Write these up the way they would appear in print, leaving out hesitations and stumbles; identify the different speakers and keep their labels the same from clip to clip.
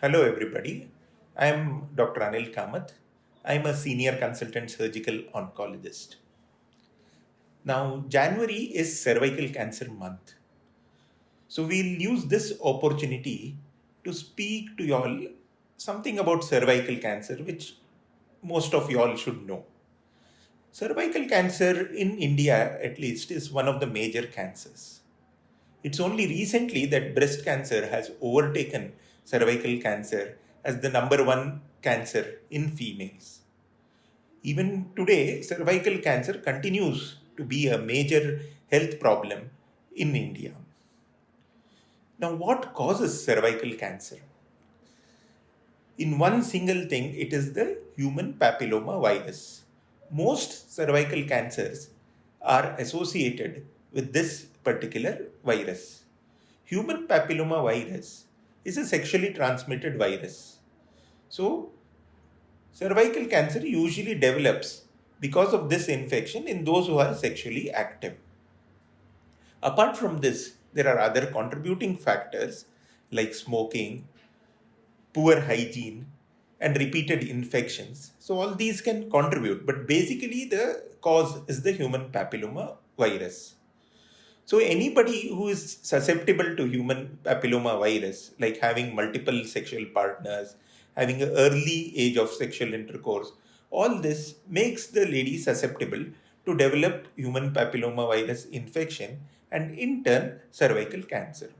Speaker 1: Hello everybody, I am Dr. Anil Kamath. I am a senior consultant surgical oncologist. Now January is cervical cancer month. So we'll use this opportunity to speak to y'all something about cervical cancer which most of y'all should know. Cervical cancer in India at least is one of the major cancers. It's only recently that breast cancer has overtaken cervical cancer as the number one cancer in females. Even today, cervical cancer continues to be a major health problem in India. Now, what causes cervical cancer? In one single thing, it is the human papillomavirus. Most cervical cancers are associated with this particular virus. Human papillomavirus is a sexually transmitted virus. So, cervical cancer usually develops because of this infection in those who are sexually active. Apart from this, there are other contributing factors like smoking, poor hygiene, and repeated infections. So all these can contribute, but basically the cause is the human papilloma virus. So anybody who is susceptible to human papilloma virus, like having multiple sexual partners, having an early age of sexual intercourse, all this makes the lady susceptible to develop human papilloma virus infection and in turn cervical cancer.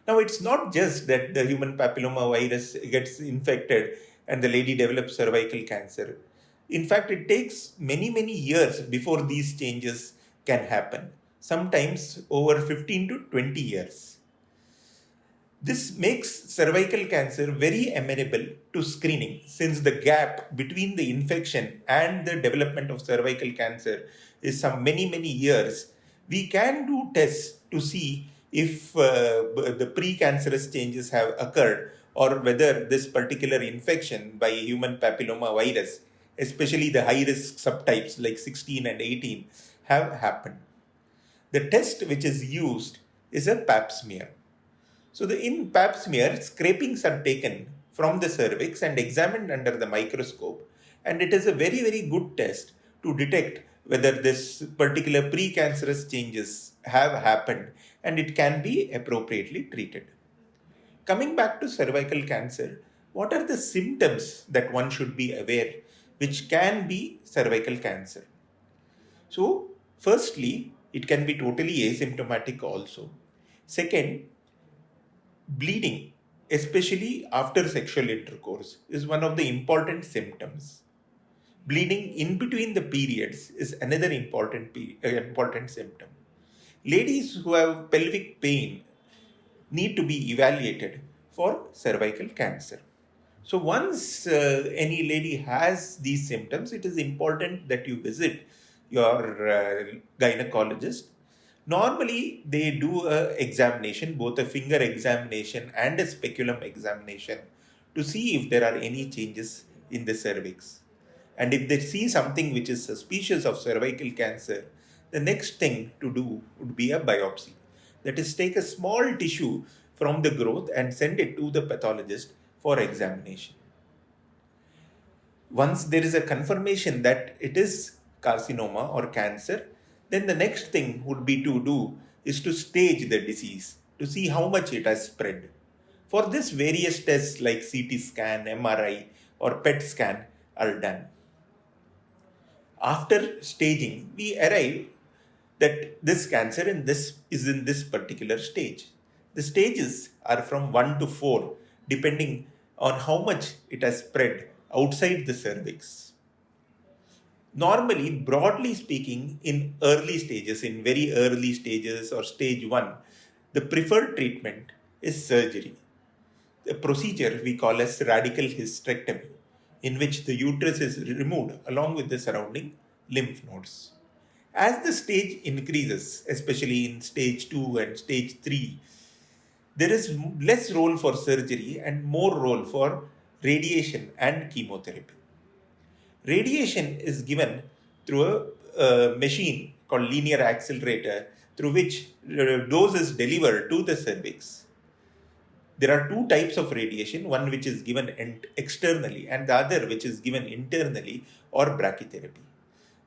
Speaker 1: Now, it's not just that the human papilloma virus gets infected and the lady develops cervical cancer. In fact, it takes many, many years before these changes can happen, sometimes over 15 to 20 years. This makes cervical cancer very amenable to screening since the gap between the infection and the development of cervical cancer is some many years. We can do tests to see if the precancerous changes have occurred or whether this particular infection by human papilloma virus, especially the high risk subtypes like 16 and 18, have happened. The test which is used is a pap smear. So in pap smear, scrapings are taken from the cervix and examined under the microscope, and it is a very good test to detect whether this particular precancerous changes have happened and it can be appropriately treated. Coming back to cervical cancer, what are the symptoms that one should be aware which can be cervical cancer? So, firstly, it can be totally asymptomatic also. Second, bleeding, especially after sexual intercourse, is one of the important symptoms. Bleeding in between the periods is another important symptom. Ladies who have pelvic pain need to be evaluated for cervical cancer. So once any lady has these symptoms, it is important that you visit your gynecologist. Normally, they do a examination, both a finger examination and a speculum examination, to see if there are any changes in the cervix. And if they see something which is suspicious of cervical cancer, the next thing to do would be a biopsy. That is, take a small tissue from the growth and send it to the pathologist for examination. Once there is a confirmation that it is carcinoma or cancer, then the next thing would be to do is to stage the disease to see how much it has spread. For this, various tests like CT scan, MRI, or PET scan are done. After staging, we arrive that this cancer is in this particular stage. The stages are from 1 to 4, depending on how much it has spread outside the cervix. Normally, broadly speaking, in early stages, in very early stages or stage 1, the preferred treatment is surgery. The procedure we call as radical hysterectomy, in which the uterus is removed along with the surrounding lymph nodes. As the stage increases, especially in stage 2 and stage 3, there is less role for surgery and more role for radiation and chemotherapy. Radiation is given through a machine called linear accelerator through which dose is delivered to the cervix. There are two types of radiation, one which is given externally and the other which is given internally, or brachytherapy.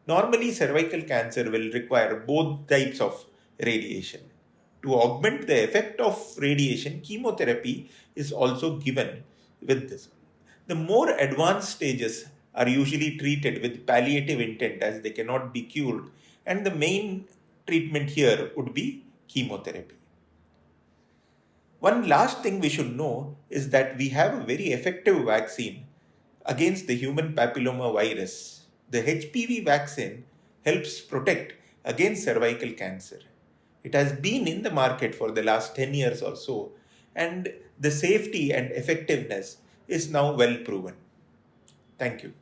Speaker 1: Normally, cervical cancer will require both types of radiation. To augment the effect of radiation, chemotherapy is also given with this. The more advanced stages are usually treated with palliative intent as they cannot be cured, and the main treatment here would be chemotherapy. One last thing we should know is that we have a very effective vaccine against the human papillomavirus. The HPV vaccine helps protect against cervical cancer. It has been in the market for the last 10 years or so, and the safety and effectiveness is now well proven. Thank you.